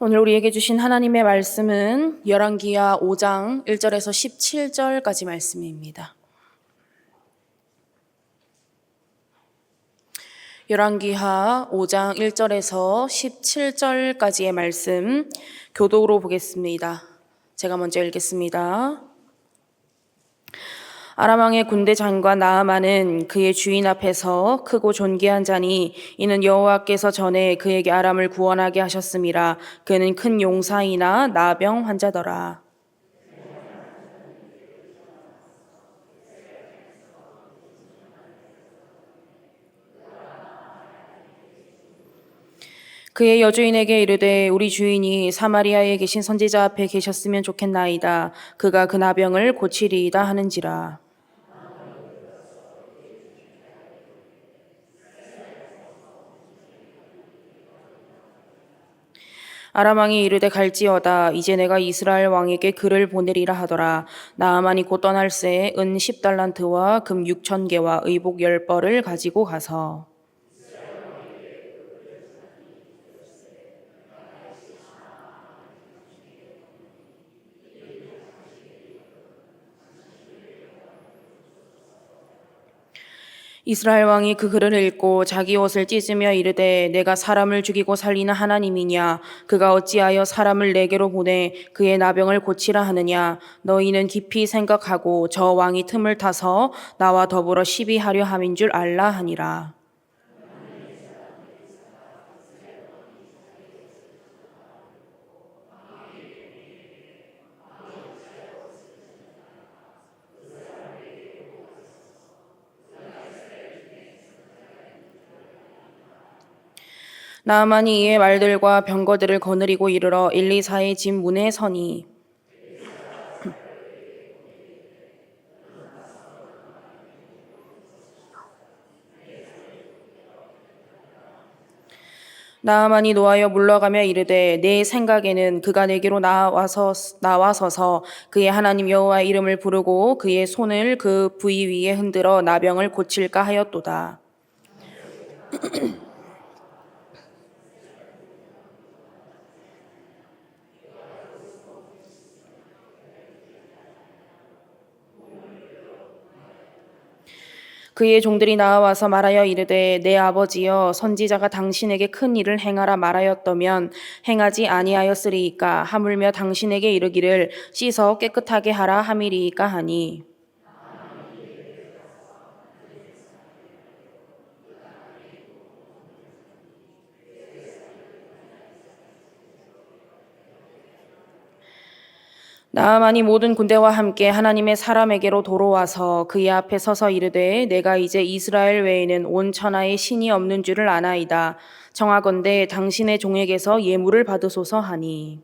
오늘 우리에게 주신 하나님의 말씀은 열왕기하 5장 1절에서 17절까지 말씀입니다. 열왕기하 5장 1절에서 17절까지의 말씀 교독으로 보겠습니다. 제가 먼저 읽겠습니다. 아람 왕의 군대 장관 나아만은 그의 주인 앞에서 크고 존귀한 자니 이는 여호와께서 전에 그에게 아람을 구원하게 하셨음이라. 그는 큰 용사이나 나병 환자더라. 그의 여주인에게 이르되 우리 주인이 사마리아에 계신 선지자 앞에 계셨으면 좋겠나이다. 그가 그 나병을 고치리이다 하는지라. 아람 왕이 이르되 갈지어다. 이제 내가 이스라엘 왕에게 글을 보내리라 하더라. 나아만이 곧 떠날새 은 10달란트와 금 6,000개와 의복 10벌을 가지고 가서 이스라엘 왕이 그 글을 읽고 자기 옷을 찢으며 이르되 내가 사람을 죽이고 살리는 하나님이냐? 그가 어찌하여 사람을 내게로 보내 그의 나병을 고치라 하느냐? 너희는 깊이 생각하고 저 왕이 틈을 타서 나와 더불어 시비하려 함인 줄 알라 하니라. 나아만이 이에 말들과 병거들을 거느리고 이르러 엘리사의 집 문에 서니 나아만이 노하여 물러가며 이르되 내 생각에는 그가 내게로 나와서서 그의 하나님 여호와의 이름을 부르고 그의 손을 그 부위 위에 흔들어 나병을 고칠까 하였도다. 그의 종들이 나와서 말하여 이르되 내 아버지여 선지자가 당신에게 큰 일을 행하라 말하였더면 행하지 아니하였으리이까. 하물며 당신에게 이르기를 씻어 깨끗하게 하라 함이리이까 하니 나아만이 모든 군대와 함께 하나님의 사람에게로 도로와서 그의 앞에 서서 이르되 내가 이제 이스라엘 외에는 온 천하에 신이 없는 줄을 아나이다. 청하건대 당신의 종에게서 예물을 받으소서 하니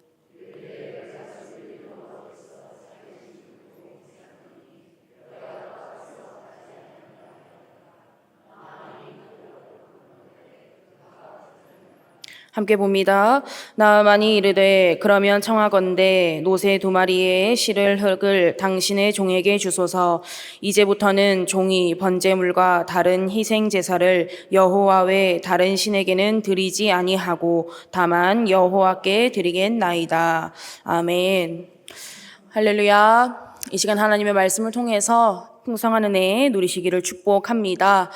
함께 봅니다. 나아만이 이르되 그러면 청하건대 노새 2마리의 실을 흙을 당신의 종에게 주소서. 이제부터는 종이 번제물과 다른 희생 제사를 여호와 외 다른 신에게는 드리지 아니하고 다만 여호와께 드리겠나이다. 아멘. 할렐루야. 이 시간 하나님의 말씀을 통해서 풍성한 은혜 누리시기를 축복합니다.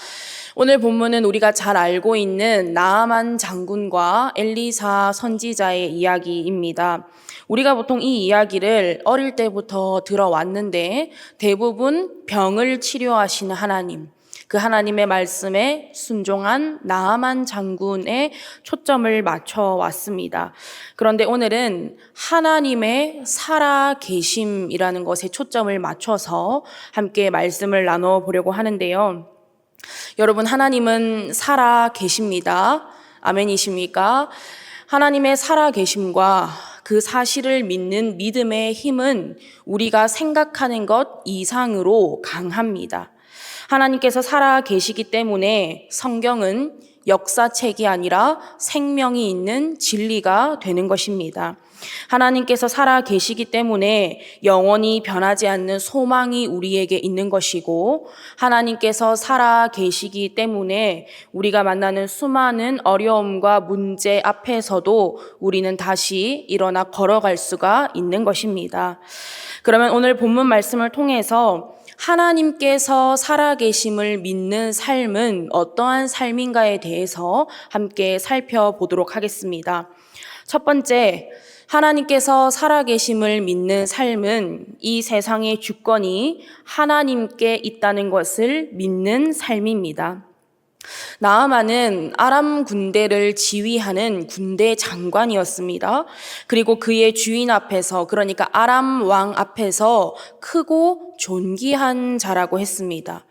오늘 본문은 우리가 잘 알고 있는 나아만 장군과 엘리사 선지자의 이야기입니다. 우리가 보통 이 이야기를 어릴 때부터 들어왔는데 대부분 병을 치료하시는 하나님, 그 하나님의 말씀에 순종한 나아만 장군에 초점을 맞춰 왔습니다. 그런데 오늘은 하나님의 살아계심이라는 것에 초점을 맞춰서 함께 말씀을 나눠보려고 하는데요. 여러분, 하나님은 살아계십니다. 아멘이십니까? 하나님의 살아계심과 그 사실을 믿는 믿음의 힘은 우리가 생각하는 것 이상으로 강합니다. 하나님께서 살아계시기 때문에 성경은 역사책이 아니라 생명이 있는 진리가 되는 것입니다. 하나님께서 살아 계시기 때문에 영원히 변하지 않는 소망이 우리에게 있는 것이고, 하나님께서 살아 계시기 때문에 우리가 만나는 수많은 어려움과 문제 앞에서도 우리는 다시 일어나 걸어갈 수가 있는 것입니다. 그러면 오늘 본문 말씀을 통해서 하나님께서 살아계심을 믿는 삶은 어떠한 삶인가에 대해서 함께 살펴보도록 하겠습니다. 첫 번째, 하나님께서 살아계심을 믿는 삶은 이 세상의 주권이 하나님께 있다는 것을 믿는 삶입니다. 나아만은 아람 군대를 지휘하는 군대 장관이었습니다. 그리고 그의 주인 앞에서, 그러니까 아람 왕 앞에서 크고 존귀한 자라고 했습니다.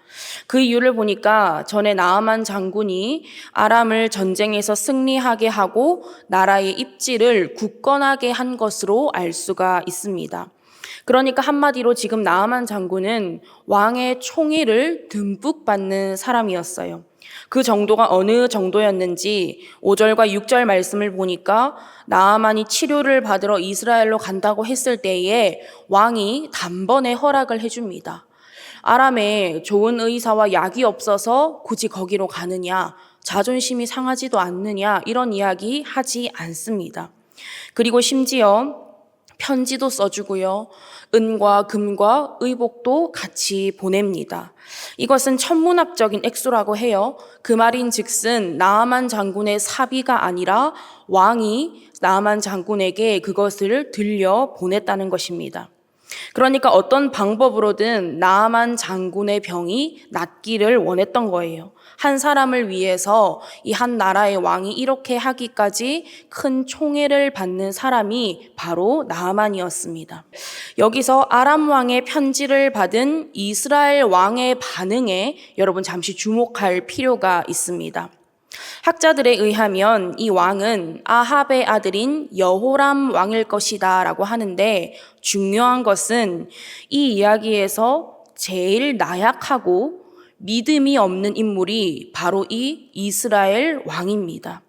그 이유를 보니까 전에 나아만 장군이 아람을 전쟁에서 승리하게 하고 나라의 입지를 굳건하게 한 것으로 알 수가 있습니다. 그러니까 한마디로 지금 나아만 장군은 왕의 총애를 듬뿍 받는 사람이었어요. 그 정도가 어느 정도였는지 5절과 6절 말씀을 보니까 나아만이 치료를 받으러 이스라엘로 간다고 했을 때에 왕이 단번에 허락을 해줍니다. 아람에 좋은 의사와 약이 없어서 굳이 거기로 가느냐, 자존심이 상하지도 않느냐, 이런 이야기 하지 않습니다. 그리고 심지어 편지도 써주고요. 은과 금과 의복도 같이 보냅니다. 이것은 천문학적인 액수라고 해요. 그 말인 즉슨 나아만 장군의 사비가 아니라 왕이 나아만 장군에게 그것을 들려 보냈다는 것입니다. 그러니까 어떤 방법으로든 나아만 장군의 병이 낫기를 원했던 거예요. 한 사람을 위해서 이 한 나라의 왕이 이렇게 하기까지 큰 총애를 받는 사람이 바로 나아만이었습니다. 여기서 아람 왕의 편지를 받은 이스라엘 왕의 반응에 여러분 잠시 주목할 필요가 있습니다. 학자들에 의하면 이 왕은 아합의 아들인 여호람 왕일 것이다 라고 하는데, 중요한 것은 이 이야기에서 제일 나약하고 믿음이 없는 인물이 바로 이 이스라엘 왕입니다.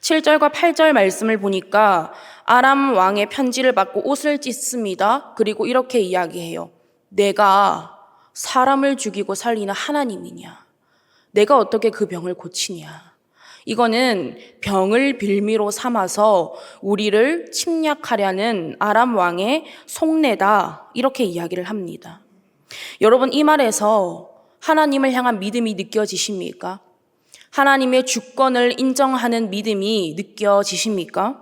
7절과 8절 말씀을 보니까 아람 왕의 편지를 받고 옷을 찢습니다. 그리고 이렇게 이야기해요. 내가 사람을 죽이고 살리는 하나님이냐? 내가 어떻게 그 병을 고치냐? 이거는 병을 빌미로 삼아서 우리를 침략하려는 아람 왕의 속내다, 이렇게 이야기를 합니다. 여러분, 이 말에서 하나님을 향한 믿음이 느껴지십니까? 하나님의 주권을 인정하는 믿음이 느껴지십니까?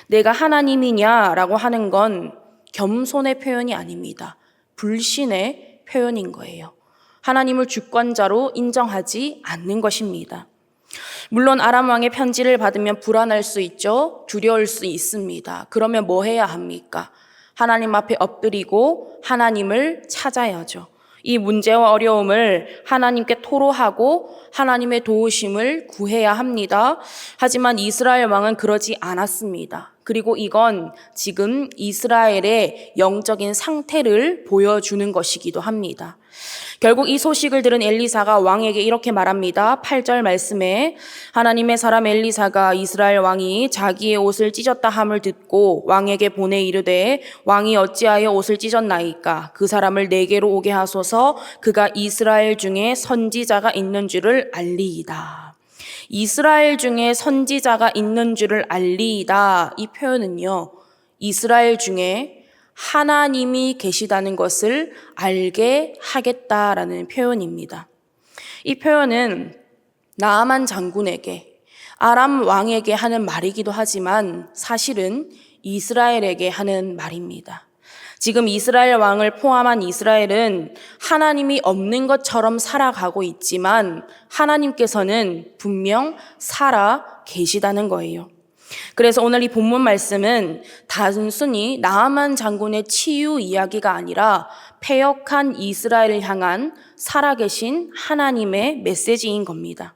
내가 하나님이냐라고 하는 건 겸손의 표현이 아닙니다. 불신의 표현인 거예요. 하나님을 주권자로 인정하지 않는 것입니다. 물론 아람 왕의 편지를 받으면 불안할 수 있죠. 두려울 수 있습니다. 그러면 뭐 해야 합니까? 하나님 앞에 엎드리고 하나님을 찾아야죠. 이 문제와 어려움을 하나님께 토로하고 하나님의 도우심을 구해야 합니다. 하지만 이스라엘 왕은 그러지 않았습니다. 그리고 이건 지금 이스라엘의 영적인 상태를 보여주는 것이기도 합니다. 결국 이 소식을 들은 엘리사가 왕에게 이렇게 말합니다. 8절 말씀에 하나님의 사람 엘리사가 이스라엘 왕이 자기의 옷을 찢었다 함을 듣고 왕에게 보내 이르되 왕이 어찌하여 옷을 찢었나이까? 그 사람을 내게로 오게 하소서. 그가 이스라엘 중에 선지자가 있는 줄을 알리이다. 이스라엘 중에 선지자가 있는 줄을 알리이다. 이 표현은요, 이스라엘 중에 하나님이 계시다는 것을 알게 하겠다라는 표현입니다. 이 표현은 나아만 장군에게, 아람 왕에게 하는 말이기도 하지만 사실은 이스라엘에게 하는 말입니다. 지금 이스라엘 왕을 포함한 이스라엘은 하나님이 없는 것처럼 살아가고 있지만 하나님께서는 분명 살아 계시다는 거예요. 그래서 오늘 이 본문 말씀은 단순히 나아만 장군의 치유 이야기가 아니라 패역한 이스라엘을 향한 살아계신 하나님의 메시지인 겁니다.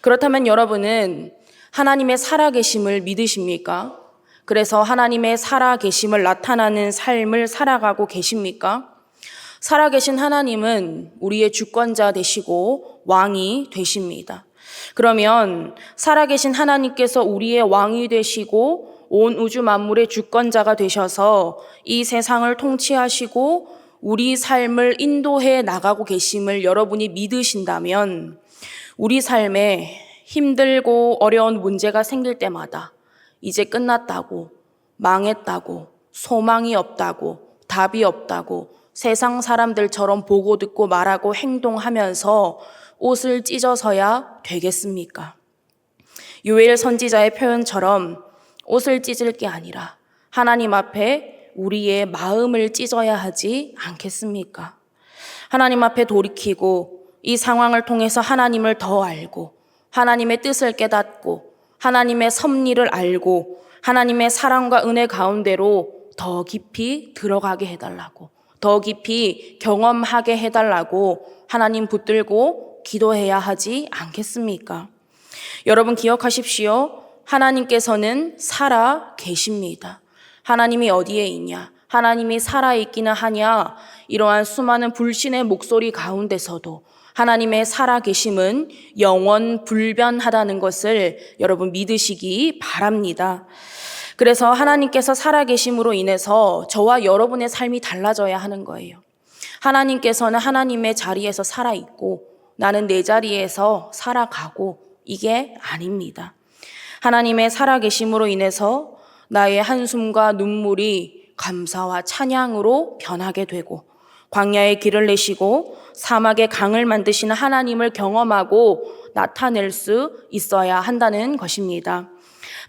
그렇다면 여러분은 하나님의 살아계심을 믿으십니까? 그래서 하나님의 살아계심을 나타나는 삶을 살아가고 계십니까? 살아계신 하나님은 우리의 주권자 되시고 왕이 되십니다. 그러면 살아계신 하나님께서 우리의 왕이 되시고 온 우주 만물의 주권자가 되셔서 이 세상을 통치하시고 우리 삶을 인도해 나가고 계심을 여러분이 믿으신다면 우리 삶에 힘들고 어려운 문제가 생길 때마다 이제 끝났다고, 망했다고, 소망이 없다고, 답이 없다고 세상 사람들처럼 보고 듣고 말하고 행동하면서 옷을 찢어서야 되겠습니까? 요엘 선지자의 표현처럼 옷을 찢을 게 아니라 하나님 앞에 우리의 마음을 찢어야 하지 않겠습니까? 하나님 앞에 돌이키고 이 상황을 통해서 하나님을 더 알고 하나님의 뜻을 깨닫고 하나님의 섭리를 알고 하나님의 사랑과 은혜 가운데로 더 깊이 들어가게 해달라고, 더 깊이 경험하게 해달라고 하나님 붙들고 기도해야 하지 않겠습니까? 여러분 기억하십시오. 하나님께서는 살아 계십니다. 하나님이 어디에 있냐? 하나님이 살아있기는 하냐? 이러한 수많은 불신의 목소리 가운데서도 하나님의 살아계심은 영원 불변하다는 것을 여러분 믿으시기 바랍니다. 그래서 하나님께서 살아계심으로 인해서 저와 여러분의 삶이 달라져야 하는 거예요. 하나님께서는 하나님의 자리에서 살아있고 나는 내 자리에서 살아가고 이게 아닙니다. 하나님의 살아계심으로 인해서 나의 한숨과 눈물이 감사와 찬양으로 변하게 되고 광야의 길을 내시고 사막의 강을 만드시는 하나님을 경험하고 나타낼 수 있어야 한다는 것입니다.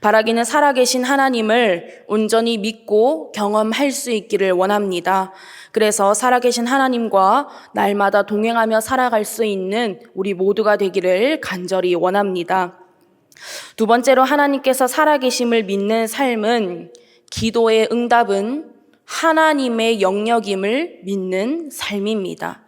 바라기는 살아계신 하나님을 온전히 믿고 경험할 수 있기를 원합니다. 그래서 살아계신 하나님과 날마다 동행하며 살아갈 수 있는 우리 모두가 되기를 간절히 원합니다. 두 번째로 하나님께서 살아계심을 믿는 삶은 기도의 응답은 하나님의 영역임을 믿는 삶입니다.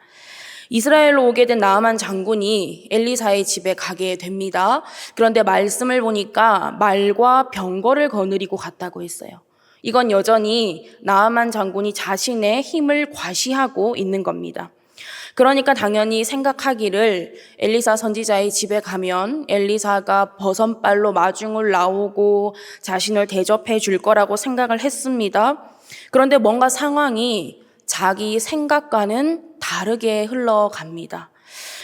이스라엘로 오게 된 나아만 장군이 엘리사의 집에 가게 됩니다. 그런데 말씀을 보니까 말과 병거를 거느리고 갔다고 했어요. 이건 여전히 나아만 장군이 자신의 힘을 과시하고 있는 겁니다. 그러니까 당연히 생각하기를 엘리사 선지자의 집에 가면 엘리사가 버선발로 마중을 나오고 자신을 대접해 줄 거라고 생각을 했습니다. 그런데 뭔가 상황이 자기 생각과는 다르게 흘러갑니다.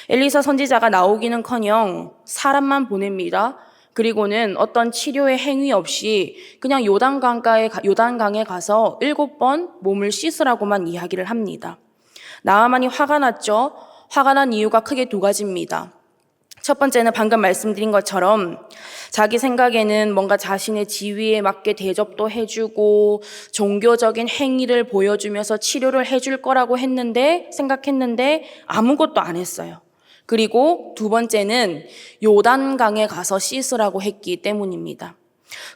엘리사 선지자가 나오기는커녕 사람만 보냅니다. 그리고는 어떤 치료의 행위 없이 그냥 요단강에 가서 7번 몸을 씻으라고만 이야기를 합니다. 나아만이 화가 났죠. 화가 난 이유가 크게 두 가지입니다. 첫 번째는 방금 말씀드린 것처럼 자기 생각에는 뭔가 자신의 지위에 맞게 대접도 해주고 종교적인 행위를 보여주면서 치료를 해줄 거라고 생각했는데 아무것도 안 했어요. 그리고 두 번째는 요단강에 가서 씻으라고 했기 때문입니다.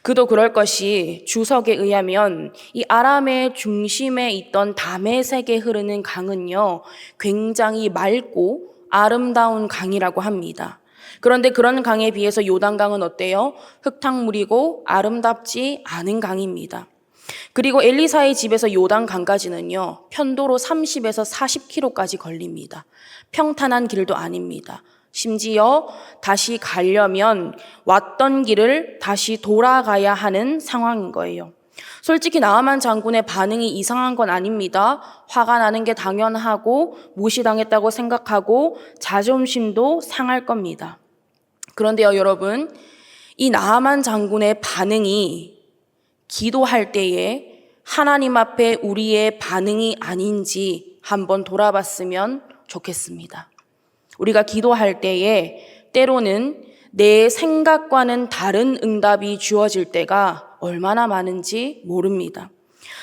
그도 그럴 것이 주석에 의하면 이 아람의 중심에 있던 다메섹에 흐르는 강은요, 굉장히 맑고 아름다운 강이라고 합니다. 그런데 그런 강에 비해서 요단강은 어때요? 흙탕물이고 아름답지 않은 강입니다. 그리고 엘리사의 집에서 요단강까지는요, 편도로 30에서 40km까지 걸립니다. 평탄한 길도 아닙니다. 심지어 다시 가려면 왔던 길을 다시 돌아가야 하는 상황인 거예요. 솔직히 나아만 장군의 반응이 이상한 건 아닙니다. 화가 나는 게 당연하고 무시당했다고 생각하고 자존심도 상할 겁니다. 그런데요, 여러분, 이 나아만 장군의 반응이 기도할 때에 하나님 앞에 우리의 반응이 아닌지 한번 돌아봤으면 좋겠습니다. 우리가 기도할 때에 때로는 내 생각과는 다른 응답이 주어질 때가 얼마나 많은지 모릅니다.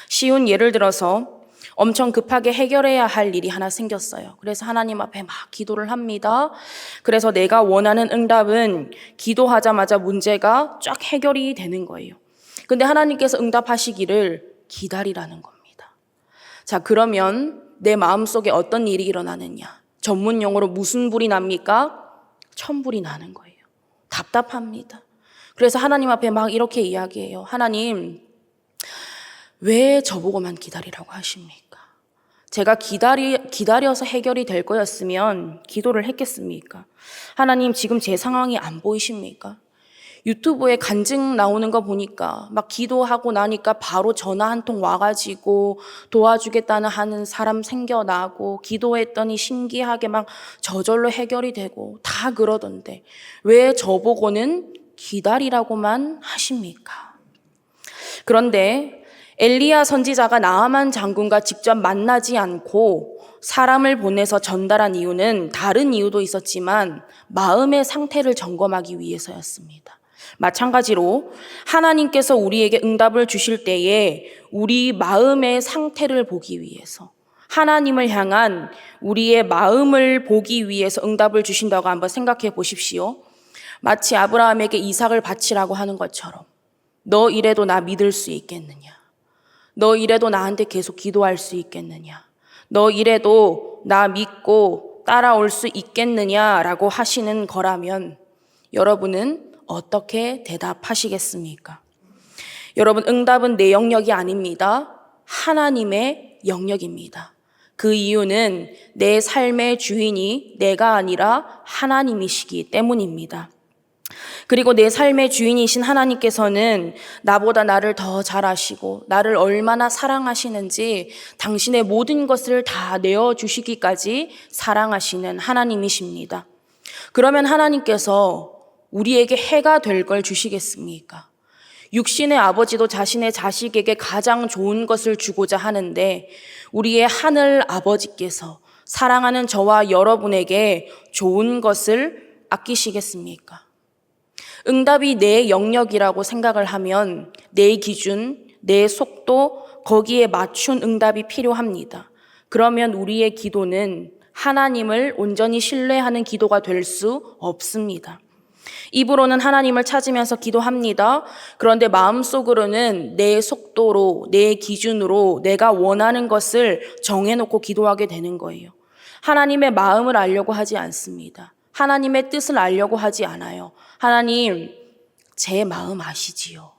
쉬운 예를 들어서 엄청 급하게 해결해야 할 일이 하나 생겼어요. 그래서 하나님 앞에 막 기도를 합니다. 그래서 내가 원하는 응답은 기도하자마자 문제가 쫙 해결이 되는 거예요. 근데 하나님께서 응답하시기를 기다리라는 겁니다. 자, 그러면 내 마음속에 어떤 일이 일어나느냐? 전문 용어로 무슨 불이 납니까? 천불이 나는 거예요. 답답합니다. 그래서 하나님 앞에 막 이렇게 이야기해요. 하나님, 왜 저보고만 기다리라고 하십니까? 제가 기다려서 해결이 될 거였으면 기도를 했겠습니까? 하나님, 지금 제 상황이 안 보이십니까? 유튜브에 간증 나오는 거 보니까 막 기도하고 나니까 바로 전화 한 통 와가지고 도와주겠다는 하는 사람 생겨나고, 기도했더니 신기하게 막 저절로 해결이 되고 다 그러던데 왜 저보고는 기다리라고만 하십니까? 그런데 엘리야 선지자가 나아만 장군과 직접 만나지 않고 사람을 보내서 전달한 이유는 다른 이유도 있었지만 마음의 상태를 점검하기 위해서였습니다. 마찬가지로 하나님께서 우리에게 응답을 주실 때에 우리 마음의 상태를 보기 위해서, 하나님을 향한 우리의 마음을 보기 위해서 응답을 주신다고 한번 생각해 보십시오. 마치 아브라함에게 이삭을 바치라고 하는 것처럼, 너 이래도 나 믿을 수 있겠느냐? 너 이래도 나한테 계속 기도할 수 있겠느냐? 너 이래도 나 믿고 따라올 수 있겠느냐라고 하시는 거라면 여러분은 어떻게 대답하시겠습니까? 여러분, 응답은 내 영역이 아닙니다. 하나님의 영역입니다. 그 이유는 내 삶의 주인이 내가 아니라 하나님이시기 때문입니다. 그리고 내 삶의 주인이신 하나님께서는 나보다 나를 더 잘 아시고 나를 얼마나 사랑하시는지 당신의 모든 것을 다 내어주시기까지 사랑하시는 하나님이십니다. 그러면 하나님께서 우리에게 해가 될 걸 주시겠습니까? 육신의 아버지도 자신의 자식에게 가장 좋은 것을 주고자 하는데 우리의 하늘 아버지께서 사랑하는 저와 여러분에게 좋은 것을 아끼시겠습니까? 응답이 내 영역이라고 생각을 하면 내 기준, 내 속도, 거기에 맞춘 응답이 필요합니다. 그러면 우리의 기도는 하나님을 온전히 신뢰하는 기도가 될 수 없습니다. 입으로는 하나님을 찾으면서 기도합니다. 그런데 마음속으로는 내 속도로, 내 기준으로 내가 원하는 것을 정해놓고 기도하게 되는 거예요. 하나님의 마음을 알려고 하지 않습니다. 하나님의 뜻을 알려고 하지 않아요. 하나님, 제 마음 아시지요?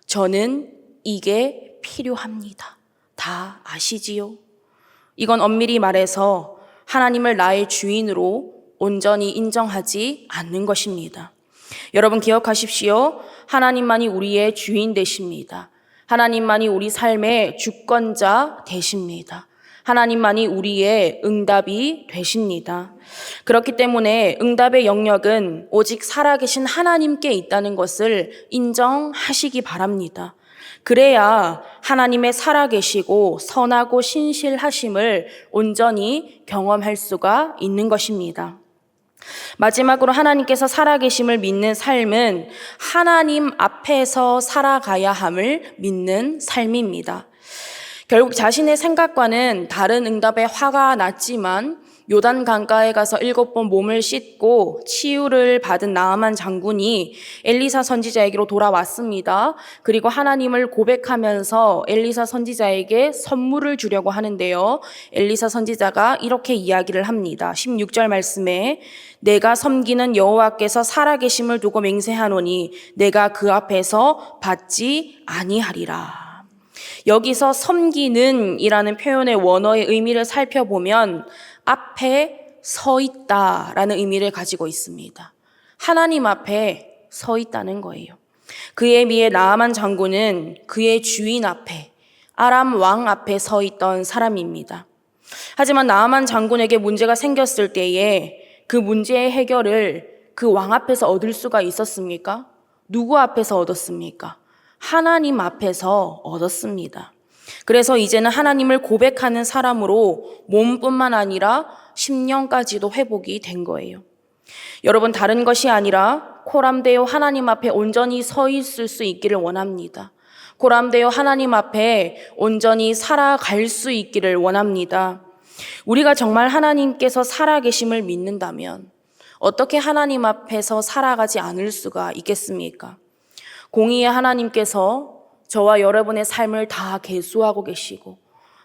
저는 이게 필요합니다. 다 아시지요? 이건 엄밀히 말해서 하나님을 나의 주인으로 온전히 인정하지 않는 것입니다. 여러분 기억하십시오. 하나님만이 우리의 주인 되십니다. 하나님만이 우리 삶의 주권자 되십니다. 하나님만이 우리의 응답이 되십니다. 그렇기 때문에 응답의 영역은 오직 살아계신 하나님께 있다는 것을 인정하시기 바랍니다. 그래야 하나님의 살아계시고 선하고 신실하심을 온전히 경험할 수가 있는 것입니다. 마지막으로 하나님께서 살아계심을 믿는 삶은 하나님 앞에서 살아가야 함을 믿는 삶입니다. 결국 자신의 생각과는 다른 응답에 화가 났지만 요단 강가에 가서 7번 몸을 씻고 치유를 받은 나아만 장군이 엘리사 선지자에게로 돌아왔습니다. 그리고 하나님을 고백하면서 엘리사 선지자에게 선물을 주려고 하는데요. 엘리사 선지자가 이렇게 이야기를 합니다. 16절 말씀에 내가 섬기는 여호와께서 살아계심을 두고 맹세하노니 내가 그 앞에서 받지 아니하리라. 여기서 섬기는 이라는 표현의 원어의 의미를 살펴보면 앞에 서 있다라는 의미를 가지고 있습니다. 하나님 앞에 서 있다는 거예요. 그에 비해 나아만 장군은 그의 주인 앞에, 아람 왕 앞에 서 있던 사람입니다. 하지만 나아만 장군에게 문제가 생겼을 때에 그 문제의 해결을 그 왕 앞에서 얻을 수가 있었습니까? 누구 앞에서 얻었습니까? 하나님 앞에서 얻었습니다. 그래서 이제는 하나님을 고백하는 사람으로 몸뿐만 아니라 심령까지도 회복이 된 거예요. 여러분, 다른 것이 아니라 코람되어 하나님 앞에 온전히 서 있을 수 있기를 원합니다. 코람되어 하나님 앞에 온전히 살아갈 수 있기를 원합니다. 우리가 정말 하나님께서 살아계심을 믿는다면 어떻게 하나님 앞에서 살아가지 않을 수가 있겠습니까? 공의의 하나님께서 저와 여러분의 삶을 다 계수하고 계시고,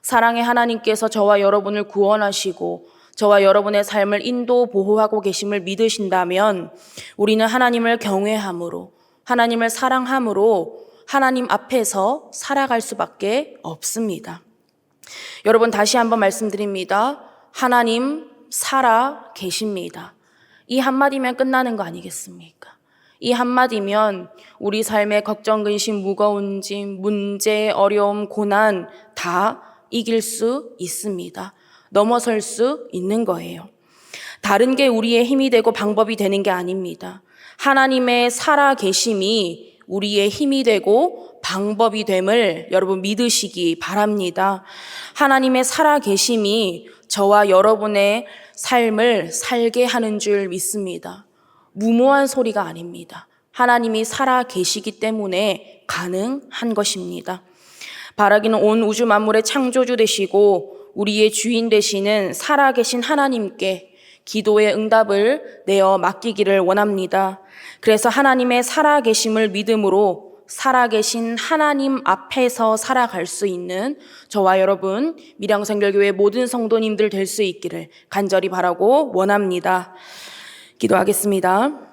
사랑의 하나님께서 저와 여러분을 구원하시고 저와 여러분의 삶을 인도 보호하고 계심을 믿으신다면 우리는 하나님을 경외함으로, 하나님을 사랑함으로 하나님 앞에서 살아갈 수밖에 없습니다. 여러분, 다시 한번 말씀드립니다. 하나님 살아 계십니다. 이 한마디면 끝나는 거 아니겠습니까? 이 한마디면 우리 삶의 걱정, 근심, 무거운 짐, 문제, 어려움, 고난 다 이길 수 있습니다. 넘어설 수 있는 거예요. 다른 게 우리의 힘이 되고 방법이 되는 게 아닙니다. 하나님의 살아 계심이 우리의 힘이 되고 방법이 됨을 여러분 믿으시기 바랍니다. 하나님의 살아 계심이 저와 여러분의 삶을 살게 하는 줄 믿습니다. 무모한 소리가 아닙니다. 하나님이 살아 계시기 때문에 가능한 것입니다. 바라기는 온 우주 만물의 창조주 되시고 우리의 주인 되시는 살아계신 하나님께 기도의 응답을 내어 맡기기를 원합니다. 그래서 하나님의 살아계심을 믿음으로 살아계신 하나님 앞에서 살아갈 수 있는 저와 여러분 밀양선결교회 모든 성도님들 될 수 있기를 간절히 바라고 원합니다. 기도하겠습니다.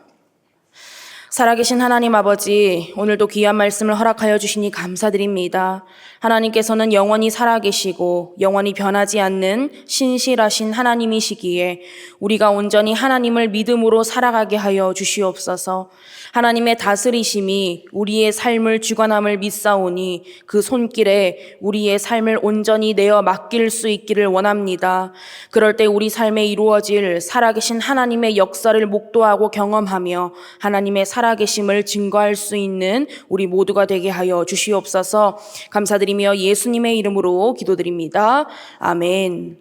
살아계신 하나님 아버지, 오늘도 귀한 말씀을 허락하여 주시니 감사드립니다. 하나님께서는 영원히 살아계시고 영원히 변하지 않는 신실하신 하나님이시기에 우리가 온전히 하나님을 믿음으로 살아가게 하여 주시옵소서. 하나님의 다스리심이 우리의 삶을 주관함을 믿사오니 그 손길에 우리의 삶을 온전히 내어 맡길 수 있기를 원합니다. 그럴 때 우리 삶에 이루어질 살아계신 하나님의 역사를 목도하고 경험하며 하나님의 살아계심을 증거할 수 있는 우리 모두가 되게 하여 주시옵소서. 감사드리며 예수님의 이름으로 기도드립니다. 아멘.